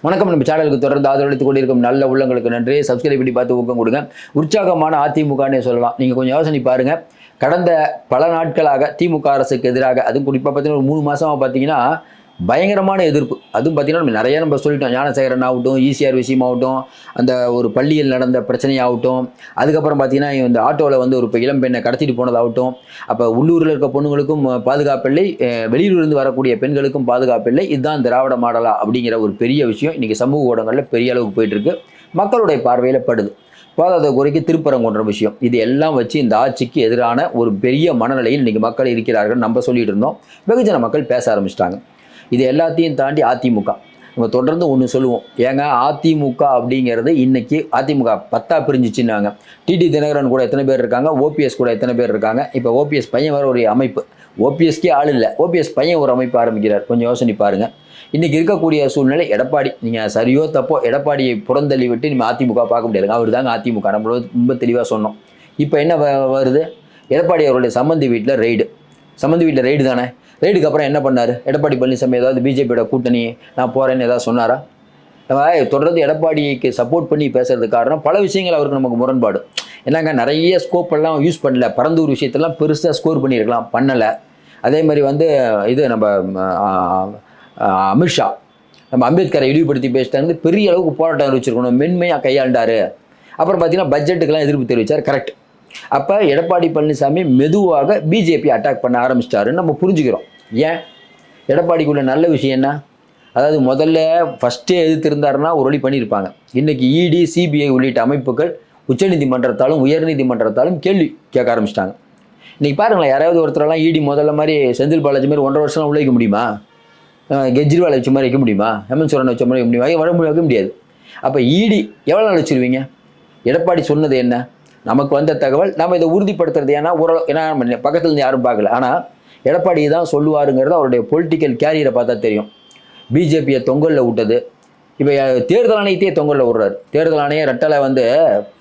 வணக்கம். நம்ம சேனலுக்கு தொடர்ந்து ஆதரவளித்துக் கொண்டிருக்கும் நல்ல உள்ளங்களுக்கு நன்றி. சப்ஸ்கிரைப் பண்ணி பார்த்து ஊக்கம் கொடுங்க. உற்சாகமான அதிமுகனே சொல்லலாம். நீங்கள் கொஞ்சம் யோசனை பாருங்கள். கடந்த பல நாட்களாக திமுக அரசுக்கு எதிராக, அதுவும் குறிப்பாக பார்த்தீங்கன்னா ஒரு 3 மாதமாக பார்த்தீங்கன்னா பயங்கரமான எதிர்ப்பு. அதுவும் பார்த்தீங்கன்னா நிறைய நம்ம சொல்லிட்டோம். ஞானசேகரன் ஆகட்டும், ஈசிஆர் விஷயமாகட்டும், அந்த ஒரு பள்ளியில் நடந்த பிரச்சனையாகட்டும், அதுக்கப்புறம் பார்த்தீங்கன்னா இந்த ஆட்டோவில் வந்து ஒரு இளம் பெண்ணை கடத்திட்டு போனதாகட்டும், அப்போ உள்ளூரில் இருக்க பொண்ணுங்களுக்கும் பாதுகாப்பில்லை, வெளியூரிலிருந்து வரக்கூடிய பெண்களுக்கும் பாதுகாப்பில்லை. இதுதான் திராவிட மாடலா அப்படிங்கிற ஒரு பெரிய விஷயம் இன்றைக்கி சமூக ஊடகங்களில் பெரிய அளவுக்கு போயிட்டுருக்கு. மக்களுடைய பார்வையில் படுது. போதாத குறைக்கு திருப்பரங்குன்ற விஷயம், இது எல்லாம் வச்சு இந்த ஆட்சிக்கு எதிரான ஒரு பெரிய மனநிலையில் இன்றைக்கி மக்கள் இருக்கிறார்கள். நம்ம சொல்லிட்டு இருந்தோம். வெகுஜன மக்கள் பேச ஆரம்பிச்சிட்டாங்க. இது எல்லாத்தையும் தாண்டி அதிமுக நம்ம தொடர்ந்து ஒன்று சொல்லுவோம். ஏங்க, அதிமுக அப்படிங்கிறது இன்னைக்கு அதிமுக 10 பிரிஞ்சிச்சுன்னாங்க. டிடி தினகரன் கூட எத்தனை பேர் இருக்காங்க, ஓபிஎஸ் கூட எத்தனை பேர் இருக்காங்க. இப்போ ஓபிஎஸ் பையன் வர ஒரு அமைப்பு, ஓபிஎஸ்கே ஆள் இல்லை, ஓபிஎஸ் பையன் ஒரு அமைப்பு ஆரம்பிக்கிறார். கொஞ்சம் யோசனை பாருங்கள். இன்றைக்கி இருக்கக்கூடிய சூழ்நிலை, எடப்பாடி நீங்கள் சரியோ தப்போ எடப்பாடியை புறந்தள்ளி விட்டு நம்ம அதிமுக பார்க்க முடியாதுங்க. அவர் தாங்க அதிமுக, நம்மளோட ரொம்ப தெளிவாக சொன்னோம். இப்போ என்ன வருது, எடப்பாடி அவருடைய சம்மந்தி வீட்டில் ரெய்டு. சம்மந்தி வீட்டில் ரெய்டு தானே. ரெய்டுக்கு அப்புறம் என்ன பண்ணார் எடப்பாடி பழனிசாமி? ஏதாவது பிஜேபியோட கூட்டணி நான் போகிறேன்னு ஏதாவது சொன்னாரா? தொடர்ந்து எடப்பாடிக்கு சப்போர்ட் பண்ணி பேசுறதுக்கு காரணம் பல விஷயங்கள் அவருக்கு நமக்கு முரண்பாடு. என்னங்க, நிறைய ஸ்கோப்பெல்லாம் யூஸ் பண்ணல. பரந்தூர் விஷயத்தெல்லாம் பெருசாக ஸ்கோர் பண்ணியிருக்கலாம், பண்ணலை. அதே மாதிரி வந்து இது நம்ம அமித்ஷா நம்ம அம்பேத்கரை இழிவுபடுத்தி பேசிட்டாங்க, பெரிய அளவுக்கு போராட்டம் அறிவிச்சிருக்கணும், மென்மையாக கையாண்டார். அப்புறம் பார்த்தீங்கன்னா பட்ஜெட்டுக்கெல்லாம் எதிர்ப்பு தெரிவித்தார். கரெக்ட். அப்போ எடப்பாடி பழனிசாமி மெதுவாக பிஜேபி அட்டாக் பண்ண ஆரம்பிச்சிட்டாருன்னு நம்ம புரிஞ்சுக்கிறோம். ஏன், எடப்பாடிக்குள்ள நல்ல விஷயம் என்ன? அதாவது முதல்ல ஃபஸ்ட்டே எதிர்த்திருந்தாருன்னா ஒரு வழி பண்ணியிருப்பாங்க. இன்றைக்கி இடி, சிபிஐ உள்ளிட்ட அமைப்புகள் உச்சநீதிமன்றத்தாலும் உயர்நீதிமன்றத்தாலும் கேள்வி கேட்க ஆரம்பிச்சிட்டாங்க. இன்றைக்கி பாருங்களேன், யாராவது ஒருத்தரெல்லாம் இடி முதல்ல மாதிரி செந்தில் பாலாஜி மாதிரி 1.5 வருஷம்லாம் உள்ள வைக்க முடியுமா? கெஜ்ரிவால் வச்ச மாதிரி வைக்க முடியுமா? ஹேமந்த் சோரன் வச்ச மாதிரி வைக்க முடியாது. அப்போ இடி எவ்வளோ நாள் வச்சுருவீங்க? எடப்பாடி சொன்னது என்ன? நமக்கு வந்த தகவல் நம்ம இதை உறுதிப்படுத்துறது. ஏன்னா பக்கத்துல இருந்து யாரும் பார்க்கல. ஆனால் எடப்பாடி தான் சொல்லுவாருங்கிறது அவருடைய பொலிட்டிக்கல் கேரியரை பார்த்தா தெரியும். பிஜேபியை தொங்கலில் விட்டது. இப்போ தேர்தல் ஆணையத்தையே தொங்கலில் விடுறாரு. தேர்தல் ஆணையம் ரெட்டலை வந்து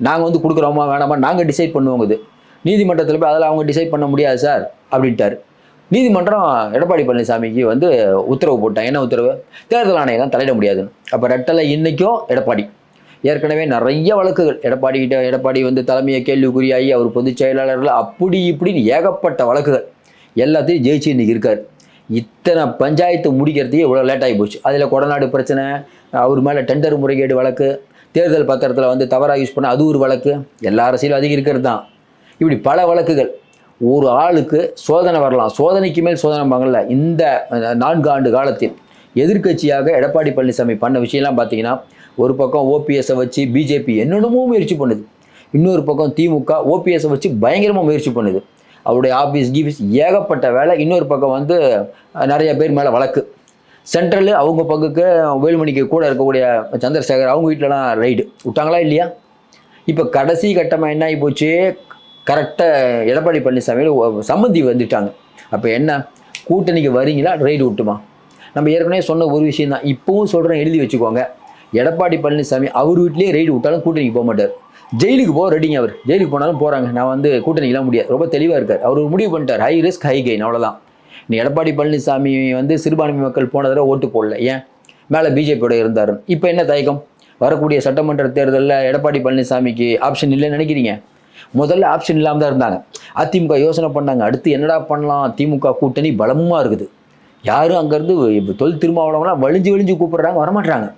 நாங்கள் வந்து கொடுக்குறோமா வேணாமா நாங்கள் டிசைட் பண்ணுவோங்க. இது நீதிமன்றத்தில் போய் அதில் அவங்க டிசைட் பண்ண முடியாது சார் அப்படின்ட்டார். நீதிமன்றம் எடப்பாடி பழனிசாமிக்கு வந்து உத்தரவு போட்டாங்க. என்ன உத்தரவு? தேர்தல் ஆணையம் தான் தலையிட முடியாதுன்னு. அப்போ ரெட்டலை இன்றைக்கும் எடப்பாடி. ஏற்கனவே நிறைய வழக்குகள் எடப்பாடி வந்து தலைமையை கேள்விக்குறியாகி அவர் பொதுச் செயலாளர்கள் அப்படி இப்படின்னு ஏகப்பட்ட வழக்குகள் எல்லாத்தையும் ஜெயிச்சு இன்றைக்கி இருக்கார். இத்தனை பஞ்சாயத்து முடிக்கிறதுக்கே இவ்வளோ லேட் ஆகி போச்சு. அதில் கொடநாடு பிரச்சனை, அவர் மேலே டெண்டர் முறைகேடு வழக்கு, தேர்தல் பத்திரத்தில் வந்து தவறாக யூஸ் பண்ண அது ஒரு வழக்கு, எல்லா அரசியலும் அதிகம் இருக்கிறது தான். இப்படி பல வழக்குகள். ஒரு ஆளுக்கு சோதனை வரலாம், சோதனைக்கு மேல் சோதனை வாங்கல. இந்த 4 ஆண்டு காலத்தில் எதிர்க்கட்சியாக எடப்பாடி பழனிசாமி பண்ண விஷயம்லாம் பார்த்தீங்கன்னா, ஒரு பக்கம் ஓபிஎஸை வச்சு பிஜேபி என்னென்னமோ முயற்சி பண்ணுது, இன்னொரு பக்கம் திமுக ஓபிஎஸை வச்சு பயங்கரமாக முயற்சி பண்ணுது. அவருடைய ஆஃபீஸ் கீஃபீஸ் ஏகப்பட்ட வேலை. இன்னொரு பக்கம் வந்து நிறைய பேர் மேலே வழக்கு. சென்ட்ரலு அவங்க பங்குக்கு வேலுமணிக்கு கூட இருக்கக்கூடிய சந்திரசேகர் அவங்க வீட்டிலலாம் ரைடு விட்டாங்களா இல்லையா? இப்போ கடைசி கட்டமாக என்ன ஆகி போச்சு, கரெக்டாக எடப்பாடி பழனிசாமியோட சம்மந்தி வந்துட்டாங்க. அப்போ என்ன, கூட்டணிக்கு வரீங்களா ரைடு விட்டுமா? நம்ம ஏற்கனவே சொன்ன ஒரு விஷயம் தான், இப்போவும் சொல்கிறேன், எழுதி வச்சுக்கோங்க. எடப்பாடி பழனிசாமி அவர் வீட்லேயே ரைடு விட்டாலும் கூட்டணிக்கு போக மாட்டார். ஜெயிலுக்கு போக ரெடிங்க. அவர் ஜெயிலுக்கு போனாலும் போகிறாங்க, நான் வந்து கூட்டணிக்கெலாம் முடியாது, ரொம்ப தெளிவாக இருக்கார். அவர் ஒரு முடிவு பண்ணிட்டார், ஹை ரிஸ்க் ஹை கெயின், அவ்வளோதான். நீ எடப்பாடி பழனிசாமி வந்து சிறுபான்மை மக்கள் போன தடவை ஓட்டு போடல, ஏன்? மேலே பிஜேபியோட இருந்தார். இப்போ என்ன தயக்கம்? வரக்கூடிய சட்டமன்ற தேர்தலில் எடப்பாடி பழனிசாமிக்கு ஆப்ஷன் இல்லைன்னு நினைக்கிறீங்க? முதல்ல ஆப்ஷன் இல்லாமல் தான் இருந்தாங்க. அதிமுக யோசனை பண்ணாங்க, அடுத்து என்னடா பண்ணலாம், திமுக கூட்டணி பலமாக இருக்குது, யாரும் அங்கேருந்து இப்போ திருமாவளவங்களாம் வழிஞ்சு கூப்பிட்றாங்க, வரமாட்டாங்க.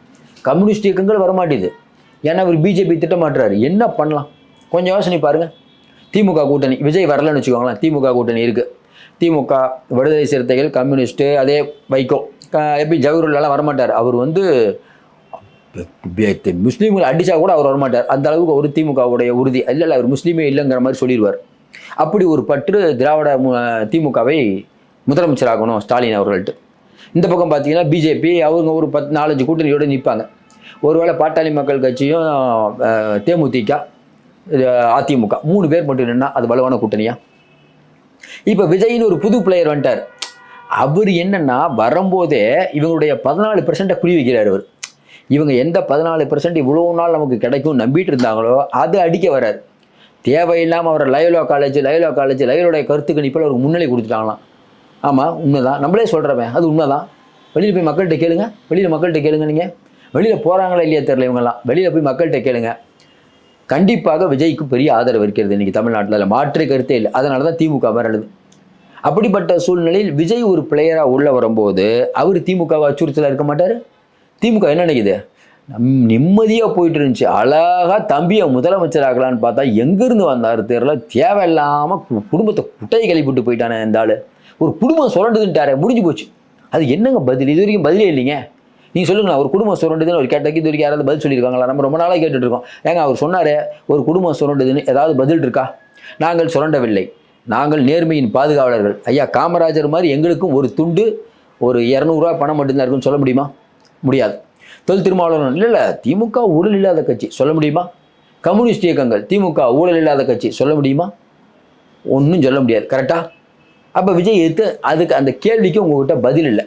கம்யூனிஸ்ட் இயக்கங்கள் வரமாட்டேது. ஏன்னா அவர் பிஜேபி திட்டமாட்டுறாரு. என்ன பண்ணலாம் கொஞ்சம் யோசனை பாருங்கள். திமுக கூட்டணி, விஜய் வரலன்னு வச்சுக்கோங்களேன், திமுக கூட்டணி இருக்குது. திமுக, விடுதலை சிறுத்தைகள், கம்யூனிஸ்ட்டு, அதே வைகோ, எப்படி ஜவஹர்லாலாம் வரமாட்டார். அவர் வந்து முஸ்லீம்களை அடித்தா கூட அவர் வரமாட்டார். அந்த அளவுக்கு ஒரு திமுகவுடைய உறுதி. இல்லை அவர் முஸ்லீமே இல்லைங்கிற மாதிரி சொல்லிடுவார். அப்படி ஒரு பற்று திராவிட திமுகவை முதலமைச்சராகணும் ஸ்டாலின் அவர்கள்ட்டு. இந்த பக்கம் பார்த்தீங்கன்னா பிஜேபி அவங்க ஒரு 4-5 கூட்டணியோடு நிற்பாங்க. ஒருவேளை பாட்டாளி மக்கள் கட்சியும் தேமுதிக அதிமுக 3 பேர் மட்டும் நின்னா அது பலவான கூட்டணியா? இப்போ விஜய்னு ஒரு புது பிளேயர் வந்துட்டார். அவர் என்னன்னா வரும்போதே இவங்களுடைய 14% குறி வைக்கிறார். அவர் இவங்க எந்த 14% இவ்வளோ நாள் நமக்கு கிடைக்கும் நம்பிட்டு இருந்தாங்களோ அது அடிக்க வர்றாரு. தேவையில்லாமல் அவரை லைவ்லா லைவ்லோடைய கருத்து கணிப்பில் அவருக்கு முன்னிலை கொடுத்துட்டாங்களாம். ஆமாம், உண்மைதான், நம்மளே சொல்கிறவன், அது உண்மைதான். வெளியில் போய் மக்கள்கிட்ட கேளுங்க, நீங்கள் வெளியில் போகிறாங்களா இல்லையா தெரியல, இவங்கெல்லாம் வெளியில் போய் மக்கள்கிட்ட கேளுங்க. கண்டிப்பாக விஜய்க்கு பெரிய ஆதரவு இருக்கிறது இன்றைக்கி தமிழ்நாட்டில், மாற்று கருத்தே இல்லை. அதனால தான் திமுக வரலுது. அப்படிப்பட்ட சூழ்நிலையில் விஜய் ஒரு பிளேயராக உள்ளே வரும்போது அவர் திமுகவை அச்சுறுத்தலாக இருக்க மாட்டார். திமுக என்ன நினைக்குது, நிம்மதியாக போயிட்டு இருந்துச்சு, அழகாக தம்பியை முதலமைச்சர் ஆகலான்னு பார்த்தா எங்கேருந்து வந்தார் தெரியல, தேவையில்லாமல் குடும்பத்தை குட்டையை கிளப்பிட்டு போயிட்டானே இந்த ஆள், ஒரு குடும்பம் சுரண்டுதுன்ட்டாரே, முடிஞ்சு போச்சு. அது என்னங்க பதில்? இது வரைக்கும் பதிலே இல்லைங்க. நீங்கள் சொல்லுங்களா, ஒரு குடும்பம் சுரண்டுதுன்னு ஒரு கேட்டக்கு இது வரைக்கும் யாராவது பதில் சொல்லியிருக்காங்களா? நம்ம ரொம்ப நாளாக கேட்டுட்டு இருக்கோம். ஏங்க அவர் சொன்னார் ஒரு குடும்பம் சுரண்டுதுன்னு, ஏதாவது பதில் இருக்கா? நாங்கள் சுரண்டவில்லை, நாங்கள் நேர்மையின் பாதுகாவலர்கள். ஐயா காமராஜர் மாதிரி எங்களுக்கும் ஒரு துண்டு ஒரு 200 ரூபா பணம் மட்டும்தான் இருக்குன்னு சொல்ல முடியுமா? முடியாது. தொல் திருமாவளவன் இல்லை திமுக ஊழல் இல்லாத கட்சி சொல்ல முடியுமா? கம்யூனிஸ்ட் இயக்கங்கள் திமுக ஊழல் இல்லாத கட்சி சொல்ல முடியுமா? ஒன்றும் சொல்ல முடியாது. கரெக்டாக? அப்போ விஜய் எடுத்து அதுக்கு அந்த கேள்விக்கு உங்கள்கிட்ட பதில் இல்லை.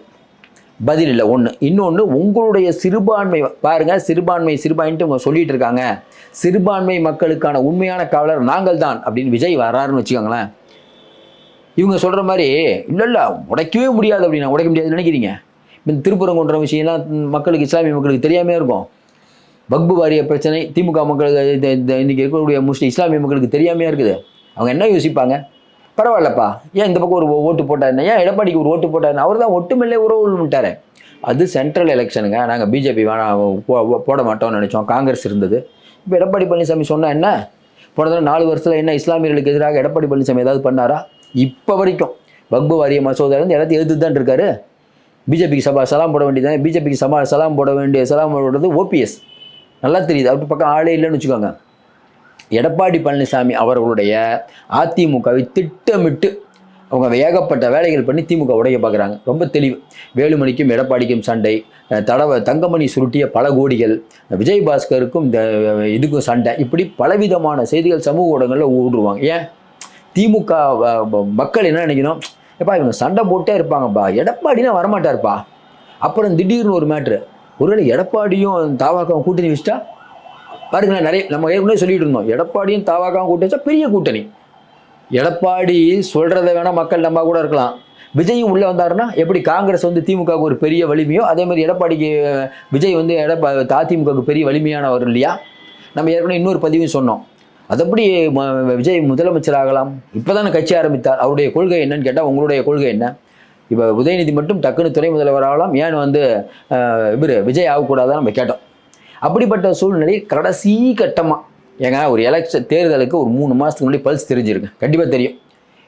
ஒன்று. இன்னொன்று, உங்களுடைய சிறுபான்மை பாருங்கள், சிறுபான்மைன்ட்டு அவங்க சொல்லிட்டு இருக்காங்க, சிறுபான்மை மக்களுக்கான உண்மையான காவலர் நாங்கள் தான் அப்படின்னு விஜய் வராருன்னு வச்சுக்கோங்களேன். இவங்க சொல்கிற மாதிரி இல்லை உடைக்கவே முடியாது அப்படின்னா உடைக்க முடியாதுன்னு நினைக்கிறீங்க? இந்த திருப்பரங்குன்ற விஷயம்லாம் மக்களுக்கு, இஸ்லாமிய மக்களுக்கு தெரியாமே இருக்கும். வக்பு வாரிய பிரச்சனை திமுக மக்களுக்கு இன்றைக்கி இருக்கக்கூடிய முஸ்லீம் இஸ்லாமிய மக்களுக்கு தெரியாமையாக இருக்குது. அவங்க என்ன யோசிப்பாங்க, பரவாயில்லப்பா ஏன் இந்த பக்கம் ஒரு ஓட்டு போட்டாருன்னா, ஏன் எடப்பாடிக்கு ஒரு ஓட்டு போட்டாருன்னா, அவர் தான் ஒட்டுமில்லை உறவுட்டார். அது சென்ட்ரல் எலெக்ஷனுங்க, நாங்கள் பிஜேபி போட மாட்டோம்னு நினச்சோம், காங்கிரஸ் இருந்தது. இப்போ எடப்பாடி பழனிசாமி சொன்னால் என்ன, போன 4 வருஷத்தில் என்ன இஸ்லாமியர்களுக்கு எதிராக எடப்பாடி பழனிசாமி ஏதாவது பண்ணாரா? இப்போ வரைக்கும் வக்பு வாரிய மசோதாலேருந்து எல்லாத்தையும் எதிர்த்து தான் இருக்காரு. பிஜேபிக்கு சலாம் போட வேண்டியதானே, பிஜேபிக்கு சலாம் போடுறது ஓபிஎஸ் நல்லா தெரியுது. அவருக்கு பக்கம் ஆளே இல்லைன்னு வச்சுக்கோங்க. எடப்பாடி பழனிசாமி அவர்களுடைய அதிமுகவை திட்டமிட்டு அவங்க ஏகப்பட்ட வேலைகள் பண்ணி திமுக உடைய பார்க்குறாங்க. ரொம்ப தெளிவு. வேலுமணிக்கும் எடப்பாடிக்கும் சண்டை, தங்கமணி சுருட்டிய பல கோடிகள், விஜயபாஸ்கருக்கும் இந்த இதுக்கும் சண்டை, இப்படி பலவிதமான செய்திகள் சமூக ஊடகங்களில் ஊடுருவாங்க. ஏன் திமுக மக்கள் என்ன நினைக்கணும், எப்பா இவங்க சண்டை போட்டே இருப்பாங்கப்பா, எடப்பாடினா வரமாட்டார்ப்பா. அப்புறம் திடீர்னு ஒரு மேட்ரு, ஒருவேளை எடப்பாடியும் தாவாக்காவும் கூட்டணி வச்சுட்டா பாருங்களேன். நிறைய நம்ம ஏற்கனவே சொல்லிட்டு இருந்தோம், எடப்பாடியும் தாவாக்காவும் கூட்டணி வச்சா பெரிய கூட்டணி. எடப்பாடி சொல்கிறத வேணால் மக்கள் நம்ப கூட இருக்கலாம். விஜயும் உள்ளே வந்தாருன்னா எப்படி காங்கிரஸ் வந்து திமுகவுக்கு ஒரு பெரிய வலிமையோ அதே மாதிரி எடப்பாடிக்கு விஜய் வந்து அதிமுகவுக்கு பெரிய வலிமையானவர் இல்லையா? நம்ம ஏற்கனவே இன்னொரு பதிவும் சொன்னோம். அதப்படி விஜய் முதலமைச்சர் ஆகலாம். இப்போ தானே கட்சி ஆரம்பித்தார். அவருடைய கொள்கை என்னன்னு கேட்டால் உங்களுடைய கொள்கை என்ன? இப்போ உதயநிதி மட்டும் டக்குன்னு துணை முதல்வர் ஆகலாம், ஏன் வந்து விஜய் ஆகக்கூடாதான் நம்ம கேட்டோம். அப்படிப்பட்ட சூழ்நிலை கடைசி கட்டமாக ஏங்க ஒரு எலெக்ஷன் தேர்தலுக்கு ஒரு 3 மாதத்துக்கு முன்னாடி பல்ஸ் தெரிஞ்சிருக்கு, கண்டிப்பாக தெரியும்.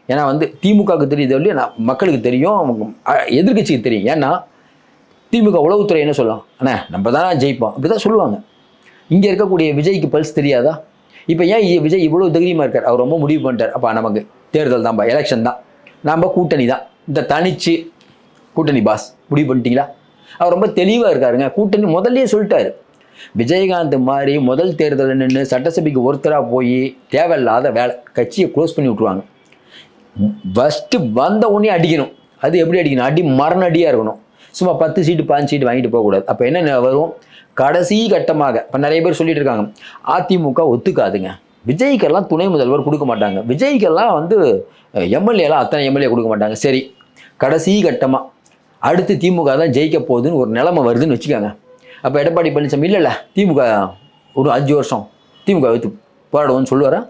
ஏன்னா வந்து திமுகவுக்கு தெரியுது இல்லையா, மக்களுக்கு தெரியும், எதிர்கட்சிக்கு தெரியும். ஏன்னா திமுக உளவுத்துறை என்ன சொல்லலாம், அண்ணா நம்ம தான் ஜெயிப்போம் அப்படி தான் சொல்லுவாங்க. இங்கே இருக்கக்கூடிய விஜய்க்கு பல்ஸ் தெரியாதா? இப்போ ஏன் விஜய் இவ்வளோ தைரியமாக இருக்கார்? அவர் ரொம்ப முடிவு பண்ணிட்டார், அப்போ நமக்கு தேர்தல் தான்ப்பா, எலெக்ஷன் தான், நம்ம கூட்டணி தான், இந்த தனிச்சு கூட்டணி பாஸ் முடிவு பண்ணிட்டீங்களா? அவர் ரொம்ப தெளிவாக இருக்காருங்க. கூட்டணி முதல்லையே சொல்லிட்டாரு. விஜயகாந்த் மாதிரி முதல் தேர்தலில் நின்று சட்டசபைக்கு ஒருத்தராக போய் தேவையில்லாத வேலை, கட்சியை க்ளோஸ் பண்ணி விட்ருவாங்க. ஃபஸ்ட்டு வந்த உடனே அடிக்கணும். அது எப்படி அடிக்கணும்? மரண அடியாக இருக்கணும். சும்மா 10 சீட்டு 15 சீட்டு வாங்கிட்டு போகக்கூடாது. அப்போ என்ன வரும்? கடைசி கட்டமாக இப்போ நிறைய பேர் சொல்லிட்டு இருக்காங்க, அதிமுக ஒத்துக்காதுங்க, விஜய்க்கெல்லாம் துணை முதல்வர் கொடுக்க மாட்டாங்க, விஜய்க்கெல்லாம் வந்து எம்எல்ஏலாம் அத்தனை எம்எல்ஏ கொடுக்க மாட்டாங்க. சரி, கடைசி கட்டமாக அடுத்து திமுக தான் ஜெயிக்க போகுதுன்னு ஒரு நிலைமை வருதுன்னு வச்சுக்கோங்க. அப்போ எடப்பாடி பழனிசாமி இல்லை திமுக ஒரு 5 வருஷம் திமுக வைத்து போராடுவோன்னு சொல்லுவாரா?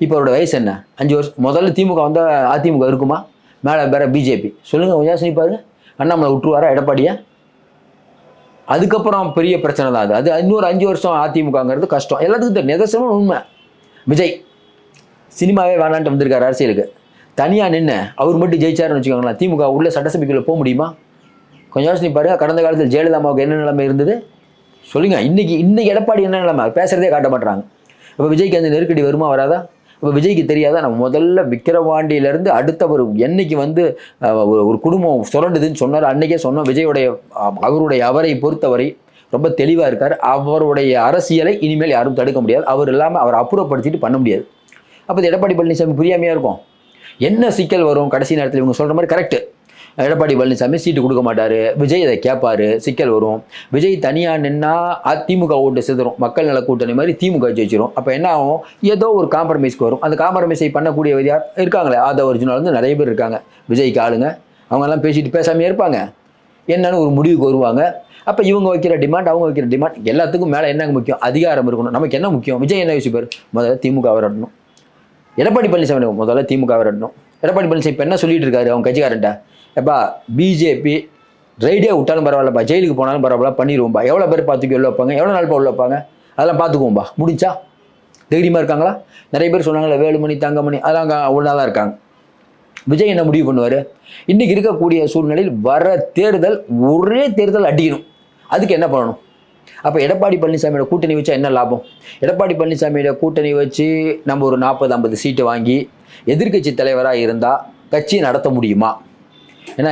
இப்போ அவரோட வயசு என்ன? 5 வருஷம். முதல்ல திமுக வந்தால் அதிமுக இருக்குமா? மேலே வேற பிஜேபி சொல்லுங்கள், கொஞ்சம் யோசனை பாருங்க. அண்ணாமலை விட்டுருவாரா எடப்பாடியா? அதுக்கப்புறம் பெரிய பிரச்சனை தான் அது. இன்னொரு 5 வருஷம் அதிமுகங்கிறது கஷ்டம், எல்லாத்துக்கும் தெரியும். நிதர்சனமான உண்மை. விஜய் சினிமாவே வேணான்ட்டு வந்திருக்காரு அரசியலுக்கு. தனியாக நின்று அவர் மட்டும் ஜெயிச்சாருன்னு வச்சுக்கோங்களேன், திமுக உள்ள சட்டசபைக்குள்ளே போக முடியுமா? கொஞ்சம் யோசனை பாருங்க. கடந்த காலத்தில் ஜெயலலிதாவுக்கு என்ன நிலைமை இருந்தது சொல்லுங்க. இன்னைக்கு எடப்பாடி என்ன நிலைமை? பேசுறதே காட்ட மாட்டாங்க. இப்போ விஜய்க்கு அந்த நெருக்கடி வருமா வராதா? இப்போ விஜய்க்கு தெரியாதா, நம்ம முதல்ல விக்கிரவாண்டியிலேருந்து அடுத்த ஒரு என்னைக்கு வந்து ஒரு குடும்பம் சுரண்டுதுன்னு சொன்னார், அன்றைக்கே சொன்னோம். விஜயோடைய அவரை பொறுத்தவரை ரொம்ப தெளிவாக இருக்கார். அவருடைய அரசியலை இனிமேல் யாரும் தடுக்க முடியாது. அவர் இல்லாமல் அவரை அப்புறப்படுத்திட்டு பண்ண முடியாது. அப்போ எடப்பாடி பழனிசாமி புரியாமையாக இருக்கும். என்ன சிக்கல் வரும் கடைசி நேரத்தில்? இவங்க சொல்கிற மாதிரி கரெக்டு. எடப்பாடி பழனிசாமி சீட்டு கொடுக்க மாட்டார், விஜய் அதை கேட்பார், சிக்கல் வரும். விஜய் தனியாக நின்னா அதிமுக ஓட்டு சிதறும், மக்கள் நல கூட்டணி மாதிரி திமுக ஜெயிச்சிரும். அப்போ என்ன ஆகும்? ஏதோ ஒரு காம்ப்ரமைஸ்க்கு வரும். அந்த காம்ப்ரமைஸை பண்ணக்கூடிய யார் இருக்காங்களே, ஆதவ ஒரிஜினல் வந்து நிறைய பேர் இருக்காங்க விஜய்க்கு ஆளுங்க. அவங்கெல்லாம் பேசிட்டு பேசாமையே இருப்பாங்க. என்னன்னு ஒரு முடிவுக்கு வருவாங்க. அப்போ இவங்க வைக்கிற டிமாண்ட், அவங்க வைக்கிற டிமாண்ட், எல்லாத்துக்கும் மேலே என்ன முக்கியம்? அதிகாரம் இருக்கணும். நமக்கு என்ன முக்கியம்? விஜய் என்ன யோசிப்பார்? முதல்ல திமுக வரணும். எடப்பாடி பழனிசாமி முதல்ல திமுக வரணும். எடப்பாடி பழனிசாமி இப்போ என்ன சொல்லிட்டு இருக்காரு அவங்க கட்சிக்காரன்ட்ட? எப்பா பிஜேபி ரைடே விட்டாலும் பரவாயில்லப்பா, ஜெயிலுக்கு போனாலும் பரவாயில்ல, பண்ணிடுவோம்பா. எவ்வளோ பேர் பார்த்துக்கோ உள்ள வைப்பாங்க, எவ்வளோ நாள் உள்ள வைப்பாங்க, அதெல்லாம் பார்த்துக்குவோம்பா. முடிஞ்சா தைரியமாக இருக்காங்களா? நிறைய பேர் சொன்னாங்களே வேலுமணி, தங்கமணி, அதெல்லாம் அங்கே ஒன்றா தான் இருக்காங்க. விஜய் என்ன முடிவு பண்ணுவார்? இன்றைக்கி இருக்கக்கூடிய சூழ்நிலையில் வர தேர்தல் ஒரே தேர்தல் அடிக்கணும். அதுக்கு என்ன பண்ணணும்? அப்போ எடப்பாடி பழனிசாமியோட கூட்டணி வச்சா என்ன லாபம்? எடப்பாடி பழனிசாமியோட கூட்டணி வச்சு நம்ம ஒரு 40-50 சீட்டு வாங்கி எதிர்க்கட்சி தலைவராக இருந்தால் கட்சியை நடத்த முடியுமா? ஏன்னா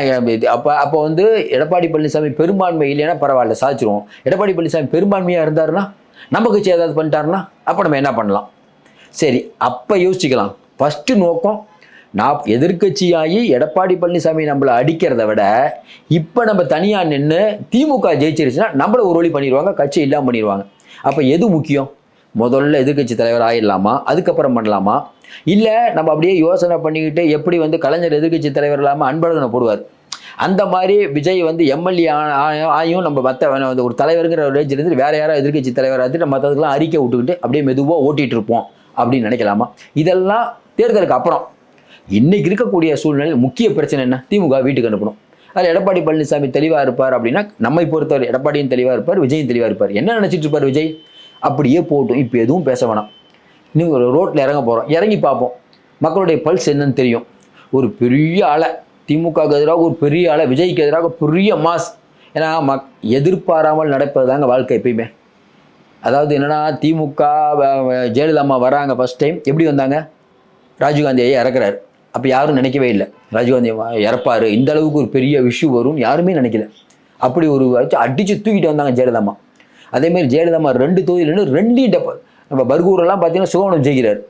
அப்போ வந்து எடப்பாடி பழனிசாமி பெரும்பான்மை இல்லைன்னா பரவாயில்ல, சாதிச்சிருவோம். எடப்பாடி பழனிசாமி பெரும்பான்மையாக இருந்தாருன்னா, நம்ம கட்சி ஏதாவது பண்ணிட்டாருன்னா அப்போ நம்ம என்ன பண்ணலாம்? சரி, அப்போ யோசிச்சுக்கலாம். ஃபஸ்ட்டு நோக்கம், நான் எதிர்க்கட்சியாகி எடப்பாடி பழனிசாமி நம்மளை அடிக்கிறத விட இப்போ நம்ம தனியாக நின்று திமுக ஜெயிச்சிருச்சுன்னா நம்மளை ஒரு வழி பண்ணிடுவாங்க, கட்சி இல்லாமல் பண்ணிடுவாங்க. அப்போ எது முக்கியம்? முதல்ல எதிர்க்கட்சி தலைவர் ஆகிடலாமா, அதுக்கப்புறம் பண்ணலாமா? இல்லை நம்ம அப்படியே யோசனை பண்ணிக்கிட்டு எப்படி வந்து கலைஞர் எதிர்க்கட்சி தலைவர் இல்லாமல் அன்பழகனை போடுவார், அந்த மாதிரி விஜய் வந்து எம்எல்ஏ ஆயும் நம்ம மற்ற வந்து ஒரு தலைவருங்கிற ஒரு ரேஞ்சிலேருந்து வேறு யாராவது எதிர்க்கட்சி தலைவராக நம்ம மற்றதுக்கெல்லாம் அறிக்கை விட்டுக்கிட்டு அப்படியே மெதுவாக ஓட்டிகிட்டு இருப்போம் அப்படின்னு நினைக்கலாமா? இதெல்லாம் தேர்தலுக்கு அப்புறம். இன்றைக்கி இருக்கக்கூடிய சூழ்நிலையில் முக்கிய பிரச்சனை என்ன? திமுக வீட்டுக்கு அனுப்பணும். அதில் எடப்பாடி பழனிசாமி தெளிவாக இருப்பார் அப்படின்னா, நம்மை பொறுத்தவரை எடப்பாடியும் தெளிவாக இருப்பார், விஜயும் தெளிவாக இருப்பார். என்ன நினச்சிட்டு இருப்பார் விஜய்? அப்படியே போட்டும், இப்போ எதுவும் பேச வேணாம், இன்னும் ஒரு ரோட்டில் இறங்க போகிறோம், இறங்கி பார்ப்போம், மக்களுடைய பல்ஸ் என்னன்னு தெரியும். ஒரு பெரிய அலை, திமுகவுக்கு எதிராக ஒரு பெரிய அலை, விஜய்க்கு எதிராக பெரிய மாஸ். ஏன்னா எதிர்பாராமல் நடப்பது தாங்க வாழ்க்கை எப்பயுமே. அதாவது என்னென்னா, திமுக ஜெயலலிதா அம்மா வராங்க ஃபஸ்ட் டைம். எப்படி வந்தாங்க? ராஜீவ்காந்தியை இறக்குறாரு. அப்போ யாரும் நினைக்கவே இல்லை ராஜீவ்காந்தி இறப்பார், இந்த அளவுக்கு ஒரு பெரிய விஷு வரும்னு யாருமே நினைக்கல. அப்படி ஒரு வச்சு அடித்து தூக்கிட்டு வந்தாங்க ஜெயலலிதாம்மா. அதேமாதிரி ஜெயலலிதாம்மா 2 தொகுதியிலேருந்து 2 நம்ம பர்கூரெல்லாம் பார்த்தீங்கன்னா சுகவனம் ஜெயிக்கிறார்,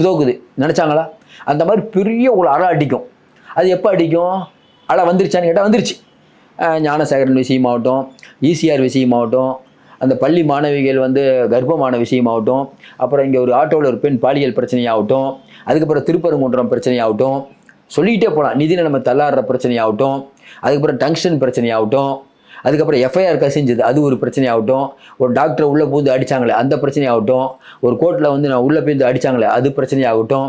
தோக்குது. நினச்சாங்களா? அந்த மாதிரி பெரிய ஒரு அலை அடிக்கும். அது எப்போ அடிக்கும்? அலை வந்துருச்சான்னு கேட்டால் வந்துருச்சு. ஞானசேகரன் விஷயமாகட்டும், ஈசிஆர் விஷயமாகட்டும், அந்த பள்ளி மாணவிகள் வந்து கர்ப்பமான விஷயமாகட்டும், அப்புறம் இங்கே ஒரு ஆட்டோவில் ஒரு பெண் பாலியல் பிரச்சனையாகட்டும், அதுக்கப்புறம் திருப்பரங்குன்றம் பிரச்சனையாகட்டும், சொல்லிகிட்டே போகலாம். நிதி நிலைமை தள்ளாடுற பிரச்சனையாகட்டும், அதுக்கப்புறம் டங்ஷன் பிரச்சனையாகட்டும், அதுக்கப்புறம் எஃப்ஐஆர் கசிஞ்சது அது ஒரு பிரச்சனையாகட்டும், ஒரு டாக்டரை உள்ளே பூந்து அடித்தாங்களே அந்த பிரச்சனையாகட்டும், ஒரு கோர்ட்டில் வந்து நான் உள்ளே பூந்து அடித்தாங்களே அது பிரச்சனையாகட்டும்,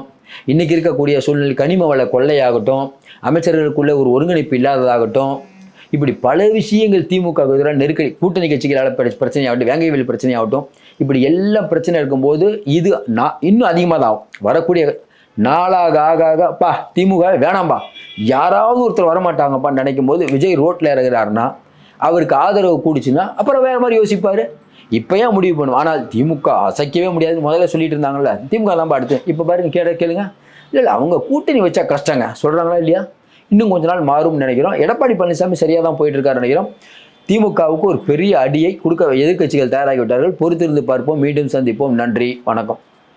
இன்றைக்கி இருக்கக்கூடிய சூழ்நிலை கனிம வள கொள்ளையாகட்டும், அமைச்சர்களுக்குள்ளே ஒரு ஒருங்கிணைப்பு இல்லாததாகட்டும், இப்படி பல விஷயங்கள் திமுக எதிராக நெருக்கடி, கூட்டணி கட்சிகளால் பிரச்சனையாகட்டும், வேங்கைவேல் பிரச்சனையாகட்டும், இப்படி எல்லாம் பிரச்சனை இருக்கும்போது இது இன்னும் அதிகமாக தான் ஆகும். வரக்கூடிய நாளாக ஆக திமுக வேணாம்பா, யாராவது ஒருத்தர் வரமாட்டாங்கப்பான்னு நினைக்கும் போது விஜய் ரோட்டில் இறங்குறாருன்னா, அவருக்கு ஆதரவு கூடிச்சுன்னா அப்புறம் வேறு மாதிரி யோசிப்பார். இப்போயே முடிவு பண்ணுவோம். ஆனால் திமுக அசைக்கவே முடியாது, முதல்ல சொல்லிட்டு இருந்தாங்கல்ல, திமுக தான் அடுத்து. இப்போ பாருங்க, கேளுங்க. இல்லை அவங்க கூட்டணி வச்சா கஷ்டங்க சொல்கிறாங்களா இல்லையா? இன்னும் கொஞ்ச நாள் மாறும்னு நினைக்கிறோம். எடப்பாடி பழனிசாமி சரியாக தான் போயிட்டு இருக்காரு நினைக்கிறோம். திமுகவுக்கு ஒரு பெரிய அடியை கொடுக்க எதிர்க்கட்சிகள் தயாராகிவிட்டார்கள். பொறுத்திருந்து பார்ப்போம். மீண்டும் சந்திப்போம். நன்றி, வணக்கம்.